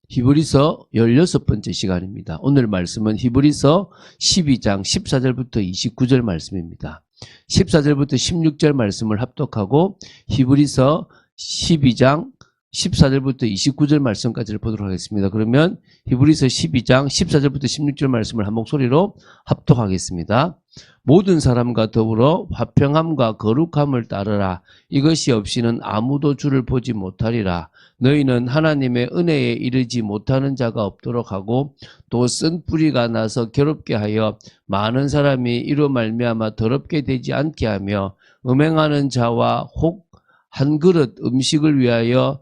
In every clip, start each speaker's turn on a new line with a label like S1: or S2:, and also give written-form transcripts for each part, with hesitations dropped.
S1: 히브리서 16번째 시간입니다. 오늘 말씀은 히브리서 12장 14절부터 29절 말씀입니다. 14절부터 16절 말씀을 합독하고 히브리서 12장 14절부터 29절 말씀까지를 보도록 하겠습니다. 그러면 히브리서 12장 14절부터 16절 말씀을 한 목소리로 합독하겠습니다. 모든 사람과 더불어 화평함과 거룩함을 따르라. 이것이 없이는 아무도 주를 보지 못하리라. 너희는 하나님의 은혜에 이르지 못하는 자가 없도록 하고 또 쓴 뿌리가 나서 괴롭게 하여 많은 사람이 이로 말미암아 더럽게 되지 않게 하며 음행하는 자와 혹 한 그릇 음식을 위하여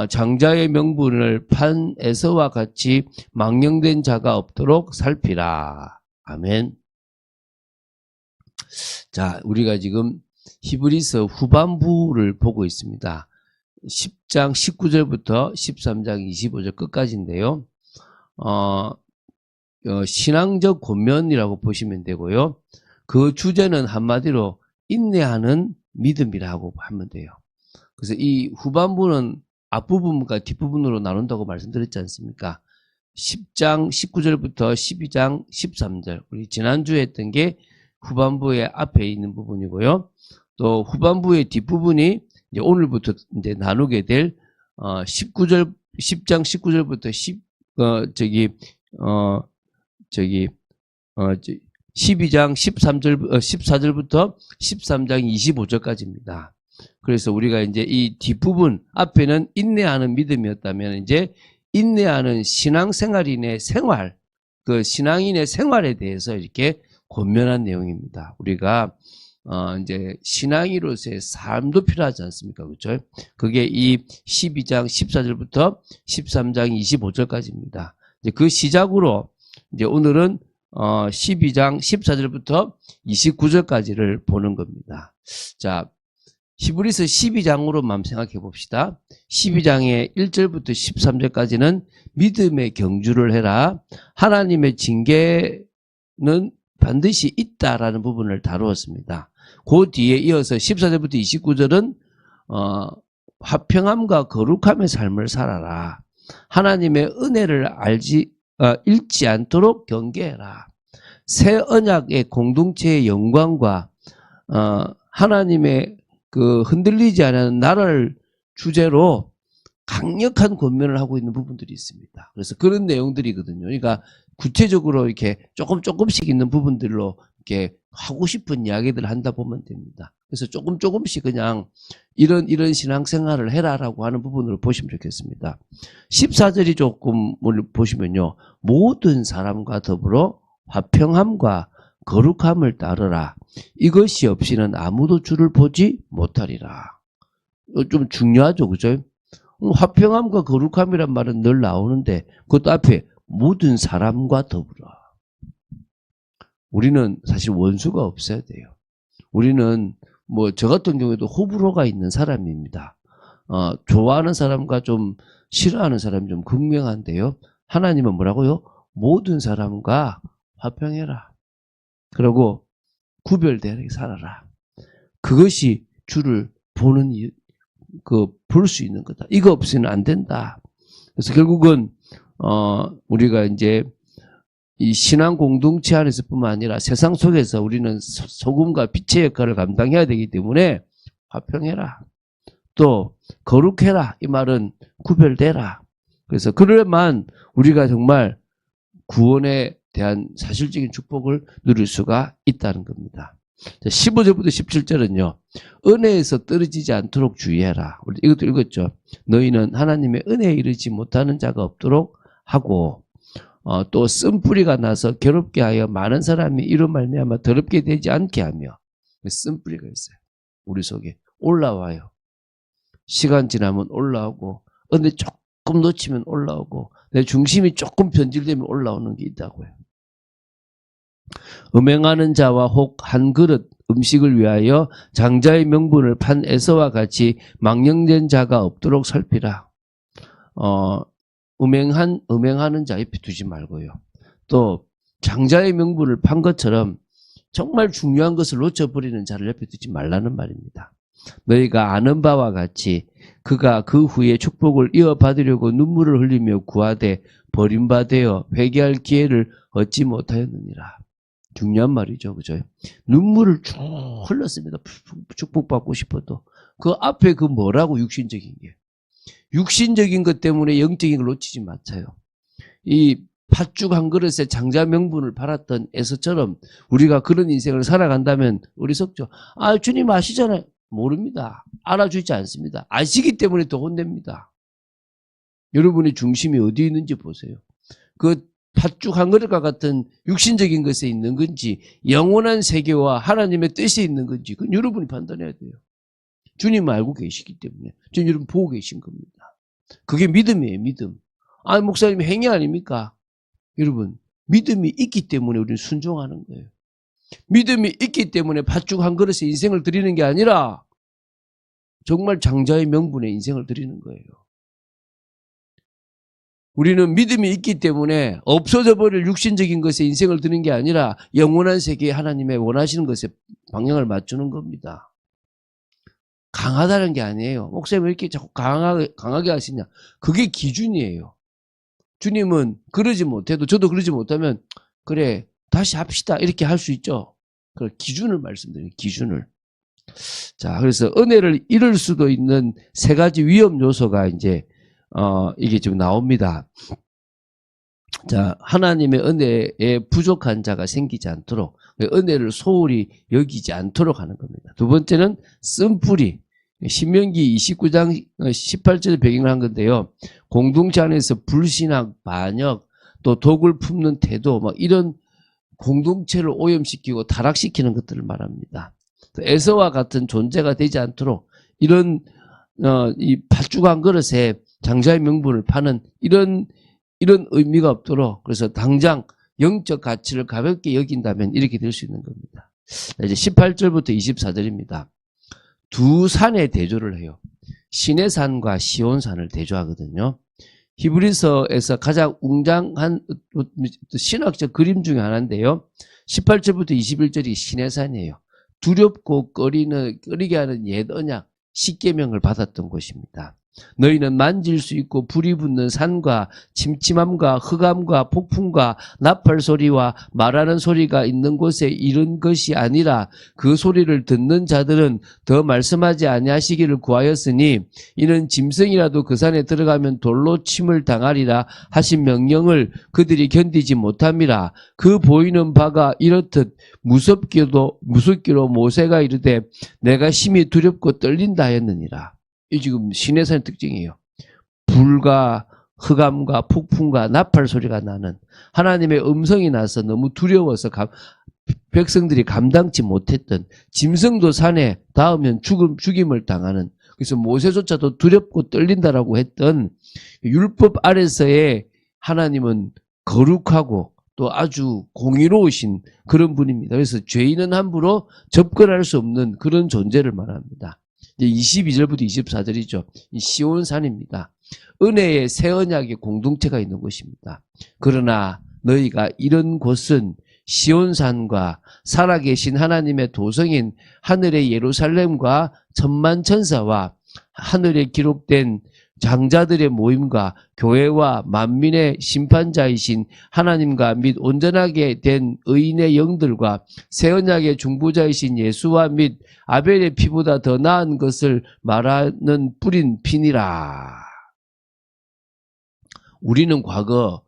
S1: 장자의 명분을 판 에서와 같이 망령된 자가 없도록 살피라. 아멘. 자, 우리가 지금 히브리서 후반부를 보고 있습니다. 10장 19절부터 13장 25절 끝까지인데요. 신앙적 권면이라고 보시면 되고요. 그 주제는 한마디로 인내하는 믿음이라고 하면 돼요. 그래서 이 후반부는 앞부분과 뒷부분으로 나눈다고 말씀드렸지 않습니까? 10장 19절부터 12장 13절. 우리 지난주에 했던 게 후반부의 앞에 있는 부분이고요. 또 후반부의 뒷부분이 이제 오늘부터 이제 나누게 될 10장 19절부터 12장 14절부터 13장 25절까지입니다. 그래서 우리가 이제 이 뒷부분 앞에는 인내하는 믿음이었다면 이제 인내하는 신앙생활인의 생활, 그 신앙인의 생활에 대해서 이렇게 권면한 내용입니다. 우리가 이제 신앙인으로서의 삶도 필요하지 않습니까? 그렇죠? 그게 이 12장 14절부터 13장 25절까지입니다. 이제 그 시작으로 이제 오늘은 12장 14절부터 29절까지를 보는 겁니다. 자, 히브리서 12장으로만 생각해 봅시다. 12장의 1절부터 13절까지는 믿음의 경주를 해라. 하나님의 징계는 반드시 있다라는 부분을 다루었습니다. 그 뒤에 이어서 14절부터 29절은 화평함과 거룩함의 삶을 살아라. 하나님의 은혜를 잃지 않도록 경계해라. 새 언약의 공동체의 영광과 하나님의 그 흔들리지 않는 나라를 주제로 강력한 권면을 하고 있는 부분들이 있습니다. 그래서 그런 내용들이거든요. 그러니까 구체적으로 이렇게 조금씩 있는 부분들로 이렇게 하고 싶은 이야기들을 한다 보면 됩니다. 그래서 조금씩 그냥 이런 신앙생활을 해라라고 하는 부분으로 보시면 좋겠습니다. 14절이 조금 보시면요. 모든 사람과 더불어 화평함과 거룩함을 따르라. 이것이 없이는 아무도 주를 보지 못하리라. 좀 중요하죠. 그죠? 화평함과 거룩함이란 말은 늘 나오는데 그것도 앞에 모든 사람과 더불어. 우리는 사실 원수가 없어야 돼요. 우리는 저 같은 경우에도 호불호가 있는 사람입니다. 좋아하는 사람과 좀 싫어하는 사람이 좀 극명한데요. 하나님은 뭐라고요? 모든 사람과 화평해라. 그리고 구별되게 살아라. 그것이 주를 보는 볼 수 있는 거다. 이거 없이는 안 된다. 그래서 결국은 우리가 이제 이 신앙 공동체 안에서뿐만 아니라 세상 속에서 우리는 소금과 빛의 역할을 감당해야 되기 때문에 화평해라. 또 거룩해라. 이 말은 구별되라. 그래서 그래야만 우리가 정말 구원에 대한 사실적인 축복을 누릴 수가 있다는 겁니다. 15절부터 17절은요. 은혜에서 떨어지지 않도록 주의해라. 우리 이것도 읽었죠. 너희는 하나님의 은혜에 이르지 못하는 자가 없도록 하고 또 쓴 뿌리가 나서 괴롭게 하여 많은 사람이 이로 말미암아 더럽게 되지 않게 하며 쓴 뿌리가 있어요. 우리 속에 올라와요. 시간 지나면 올라오고 근데 조금 놓치면 올라오고 내 중심이 조금 변질되면 올라오는 게 있다고요. 음행하는 자와 혹 한 그릇 음식을 위하여 장자의 명분을 판 에서와 같이 망령된 자가 없도록 살피라. 음행하는 자 옆에 두지 말고요. 또 장자의 명분을 판 것처럼 정말 중요한 것을 놓쳐버리는 자를 옆에 두지 말라는 말입니다. 너희가 아는 바와 같이 그가 그 후에 축복을 이어받으려고 눈물을 흘리며 구하되 버림받아 회개할 기회를 얻지 못하였느니라. 중요한 말이죠. 그죠? 눈물을 쭉 흘렸습니다. 축복받고 싶어도. 그 앞에 그 뭐라고 육신적인 게. 육신적인 것 때문에 영적인 걸 놓치지 마세요. 이 팥죽 한 그릇에 장자 명분을 팔았던 에서처럼 우리가 그런 인생을 살아간다면 어리석죠. 아, 주님 아시잖아요. 모릅니다. 알아주지 않습니다. 아시기 때문에 더 혼냅니다. 여러분의 중심이 어디 있는지 보세요. 그 팥죽 한 그릇과 같은 육신적인 것에 있는 건지 영원한 세계와 하나님의 뜻이 있는 건지 그건 여러분이 판단해야 돼요. 주님 알고 계시기 때문에 주님 여러분 보고 계신 겁니다. 그게 믿음이에요. 믿음. 아, 목사님 행위 아닙니까? 여러분 믿음이 있기 때문에 우리는 순종하는 거예요. 믿음이 있기 때문에 팥죽 한 그릇에 인생을 드리는 게 아니라 정말 장자의 명분에 인생을 드리는 거예요. 우리는 믿음이 있기 때문에 없어져 버릴 육신적인 것에 인생을 드리는 게 아니라 영원한 세계에 하나님의 원하시는 것에 방향을 맞추는 겁니다. 강하다는 게 아니에요. 목사님 왜 이렇게 자꾸 강하게 하시냐. 그게 기준이에요. 주님은 그러지 못해도 저도 그러지 못하면 그래 다시 합시다 이렇게 할 수 있죠. 그 기준을 말씀드려요. 기준을. 자, 그래서 은혜를 잃을 수도 있는 세 가지 위험 요소가 이제 이게 지금 나옵니다. 자, 하나님의 은혜에 부족한 자가 생기지 않도록 은혜를 소홀히 여기지 않도록 하는 겁니다. 두 번째는 쓴뿌리. 신명기 29장 18절에 배경을 한 건데요. 공동체 안에서 불신앙, 반역, 또 독을 품는 태도, 막 이런 공동체를 오염시키고 타락시키는 것들을 말합니다. 에서와 같은 존재가 되지 않도록 이런 이 팥죽 한 그릇에 장자의 명분을 파는 이런 의미가 없도록 그래서 당장 영적 가치를 가볍게 여긴다면 이렇게 될 수 있는 겁니다. 이제 18절부터 24절입니다. 두 산에 대조를 해요. 시내산과 시온산을 대조하거든요. 히브리서에서 가장 웅장한 신학적 그림 중에 하나인데요. 18절부터 21절이 시내산이에요. 두렵고 꺼리게 하는 옛 언약, 십계명을 받았던 곳입니다. 너희는 만질 수 있고 불이 붙는 산과 침침함과 흑암과 폭풍과 나팔 소리와 말하는 소리가 있는 곳에 이른 것이 아니라 그 소리를 듣는 자들은 더 말씀하지 아니하시기를 구하였으니 이는 짐승이라도 그 산에 들어가면 돌로 침을 당하리라 하신 명령을 그들이 견디지 못함이라. 그 보이는 바가 이렇듯 무섭기로 모세가 이르되 내가 심히 두렵고 떨린다 하였느니라. 이 지금 시내산의 특징이에요. 불과 흑암과 폭풍과 나팔 소리가 나는 하나님의 음성이 나서 너무 두려워서 백성들이 감당치 못했던 짐승도 산에 닿으면 죽임을 당하는 그래서 모세조차도 두렵고 떨린다라고 했던 율법 아래서의 하나님은 거룩하고 또 아주 공의로우신 그런 분입니다. 그래서 죄인은 함부로 접근할 수 없는 그런 존재를 말합니다. 22절부터 24절이죠. 이 시온산입니다. 은혜의 새 언약의 공동체가 있는 곳입니다. 그러나 너희가 이런 곳은 시온산과 살아계신 하나님의 도성인 하늘의 예루살렘과 천만천사와 하늘에 기록된 장자들의 모임과 교회와 만민의 심판자이신 하나님과 및 온전하게 된 의인의 영들과 새 언약의 중보자이신 예수와 및 아벨의 피보다 더 나은 것을 말하는 뿌린 피니라. 우리는 과거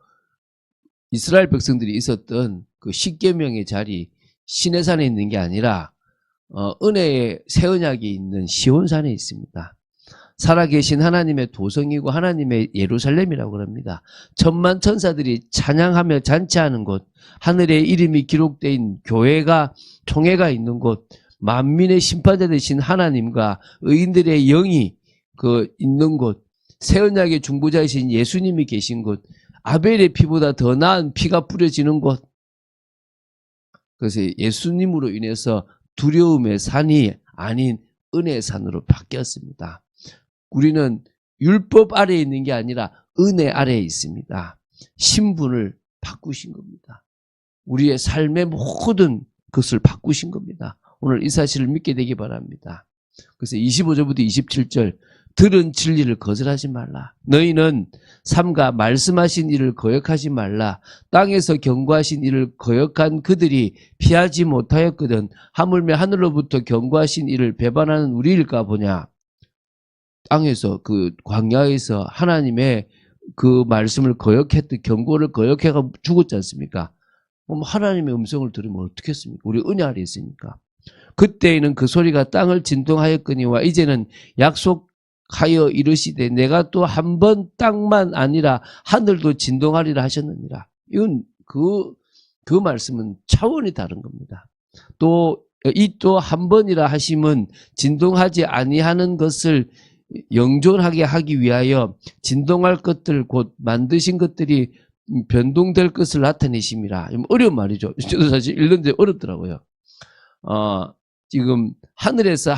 S1: 이스라엘 백성들이 있었던 그 십계명의 자리 시내산에 있는 게 아니라 은혜의 새 언약이 있는 시온산에 있습니다. 살아계신 하나님의 도성이고 하나님의 예루살렘이라고 합니다. 천만 천사들이 찬양하며 잔치하는 곳, 하늘의 이름이 기록된 교회가 총회가 있는 곳, 만민의 심판자 되신 하나님과 의인들의 영이 있는 곳, 새 언약의 중보자이신 예수님이 계신 곳, 아벨의 피보다 더 나은 피가 뿌려지는 곳. 그래서 예수님으로 인해서 두려움의 산이 아닌 은혜의 산으로 바뀌었습니다. 우리는 율법 아래에 있는 게 아니라 은혜 아래에 있습니다. 신분을 바꾸신 겁니다. 우리의 삶의 모든 것을 바꾸신 겁니다. 오늘 이 사실을 믿게 되기 바랍니다. 그래서 25절부터 27절 들은 진리를 거절하지 말라. 너희는 삼가 말씀하신 일을 거역하지 말라. 땅에서 경고하신 일을 거역한 그들이 피하지 못하였거든. 하물며 하늘로부터 경고하신 일을 배반하는 우리일까 보냐. 땅에서 그 광야에서 하나님의 그 말씀을 거역했던 경고를 거역해가 죽었지 않습니까? 그럼 하나님의 음성을 들으면 어떻겠습니까? 우리 은혜 아래 있으니까. 그때에는 그 소리가 땅을 진동하였거니와 이제는 약속하여 이르시되 내가 또 한 번 땅만 아니라 하늘도 진동하리라 하셨느니라. 이건 그 말씀은 차원이 다른 겁니다. 또 이 또 한 번이라 하심은 진동하지 아니하는 것을 영존하게 하기 위하여 진동할 것들 곧 만드신 것들이 변동될 것을 나타내심이라. 어려운 말이죠. 저도 사실 읽는데 어렵더라고요. 지금 하늘에서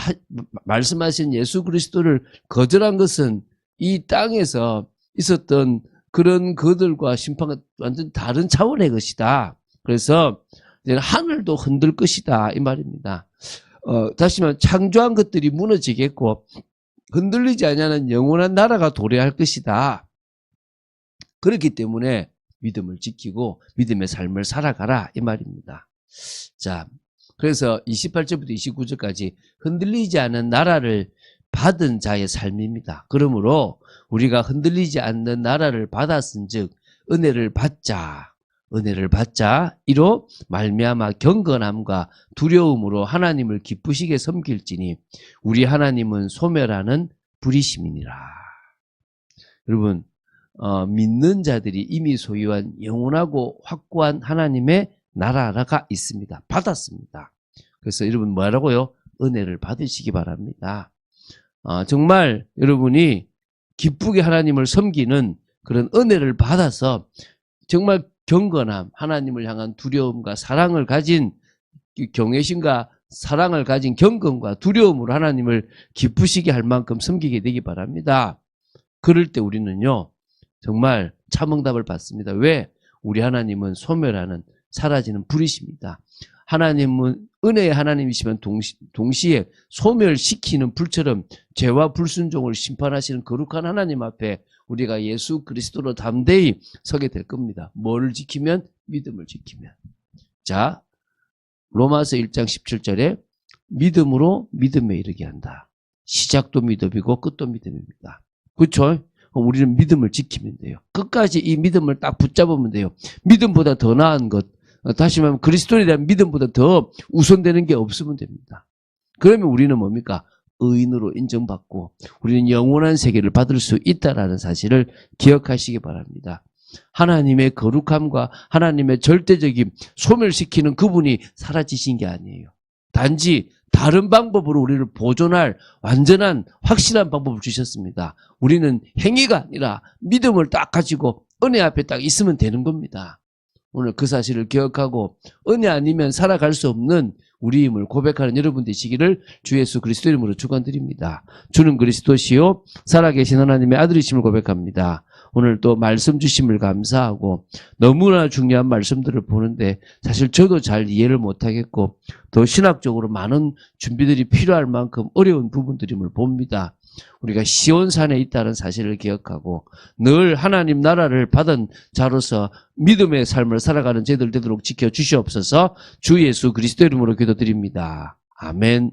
S1: 말씀하신 예수 그리스도를 거절한 것은 이 땅에서 있었던 그런 그들과 심판과 완전 다른 차원의 것이다. 그래서 이제 하늘도 흔들 것이다 이 말입니다. 다시 말하면 창조한 것들이 무너지겠고 흔들리지 않는 영원한 나라가 도래할 것이다. 그렇기 때문에 믿음을 지키고 믿음의 삶을 살아가라 이 말입니다. 자, 그래서 28절부터 29절까지 흔들리지 않은 나라를 받은 자의 삶입니다. 그러므로 우리가 흔들리지 않는 나라를 받았은즉 은혜를 받자 이로 말미암아 경건함과 두려움으로 하나님을 기쁘시게 섬길지니 우리 하나님은 소멸하는 불이심이니라. 여러분 믿는 자들이 이미 소유한 영원하고 확고한 하나님의 나라가 있습니다. 받았습니다. 그래서 여러분 뭐라고요? 은혜를 받으시기 바랍니다. 정말 여러분이 기쁘게 하나님을 섬기는 그런 은혜를 받아서 정말 경건함, 하나님을 향한 두려움과 사랑을 가진 경외심과 사랑을 가진 경건과 두려움으로 하나님을 기쁘시게 할 만큼 섬기게 되기 바랍니다. 그럴 때 우리는요 정말 참응답을 받습니다. 왜? 우리 하나님은 소멸하는 사라지는 불이십니다. 하나님은 은혜의 하나님이시면 동시에 소멸시키는 불처럼 죄와 불순종을 심판하시는 거룩한 하나님 앞에 우리가 예수 그리스도로 담대히 서게 될 겁니다. 뭐를 지키면? 믿음을 지키면. 자, 로마서 1장 17절에 믿음으로 믿음에 이르게 한다. 시작도 믿음이고 끝도 믿음입니다. 그렇죠? 우리는 믿음을 지키면 돼요. 끝까지 이 믿음을 딱 붙잡으면 돼요. 믿음보다 더 나은 것, 다시 말하면 그리스도에 대한 믿음보다 더 우선되는 게 없으면 됩니다. 그러면 우리는 뭡니까? 의인으로 인정받고 우리는 영원한 세계를 받을 수 있다는 사실을 기억하시기 바랍니다. 하나님의 거룩함과 하나님의 절대적인 소멸시키는 그분이 사라지신 게 아니에요. 단지 다른 방법으로 우리를 보존할 완전한 확실한 방법을 주셨습니다. 우리는 행위가 아니라 믿음을 딱 가지고 은혜 앞에 딱 있으면 되는 겁니다. 오늘 그 사실을 기억하고 은혜 아니면 살아갈 수 없는 우리임을 고백하는 여러분 되시기를 주 예수 그리스도 이름으로 축원드립니다. 주는 그리스도시요 살아계신 하나님의 아들이심을 고백합니다. 오늘 또 말씀 주심을 감사하고 너무나 중요한 말씀들을 보는데 사실 저도 잘 이해를 못하겠고 더 신학적으로 많은 준비들이 필요할 만큼 어려운 부분들임을 봅니다. 우리가 시온산에 있다는 사실을 기억하고 늘 하나님 나라를 받은 자로서 믿음의 삶을 살아가는 저희들 되도록 지켜주시옵소서. 주 예수 그리스도 이름으로 기도드립니다. 아멘.